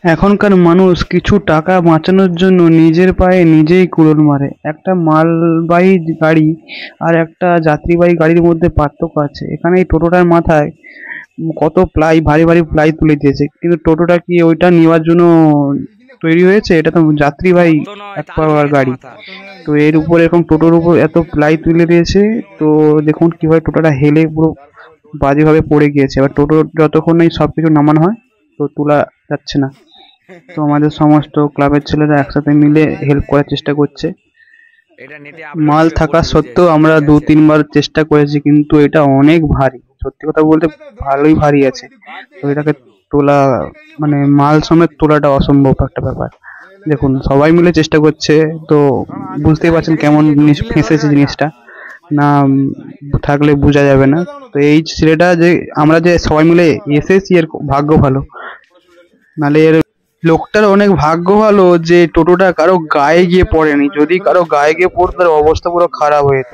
এখনকার মানুষ কিছু টাকা বাঁচানোর জন্য নিজের পায়ে নিজেই কুড়ুল মারে। একটা মালবাহী গাড়ি আর একটা যাত্রীবাহী গাড়ির মধ্যে পার্থক্য আছে। এখানে এই টোটোটার মাথায় কত প্লাই, ভারী ভারী প্লাই তুলে দিয়েছে, কিন্তু টোটোটা কি ওইটা নেওয়ার জন্য তৈরি হয়েছে? এটা তো যাত্রীবাহী এক প্রকার গাড়ি। তো এর উপর এরকম টোটোর উপর এত প্লাই তুলে দিয়েছে। তো দেখুন কিভাবে টোটোটা হেলে পুরো বাজেভাবে পড়ে গিয়েছে। এবার টোটো যতক্ষণ এই সবকিছু নামানো হয় তো তোলা যাচ্ছে না। তো আমাদের সমস্ত ক্লাবের ছেলেরা একসাথে মিলে হেল্প করার চেষ্টা করছে। মাল থাকা সত্ত্বেও আমরা দু তিনবার চেষ্টা করেছি, কিন্তু এটা অনেক ভারী, সত্যি কথা বলতে ভালোই ভারী আছে। তো এটাকে তোলা মানে মাল সমেত তোলাটা অসম্ভব একটা ব্যাপার। দেখুন সবাই মিলে চেষ্টা করছে, তো বুঝতেই পারছেন কেমন জিনিস ফেঁসেছে জিনিসটা। না থাকলে বোঝা যাবে না। তো এই ছেলেটা যে আমরা যে সবাই মিলে এসেছি এর ভাগ্য ভালো, নালে এর লোকটার অনেক ভাগ্য ভালো যে টোটোটা কারো গায়ে গিয়ে পড়েনি। যদি কারো গায়ে গিয়ে পড়তো তার অবস্থা পুরো খারাপ হয়ে যেত।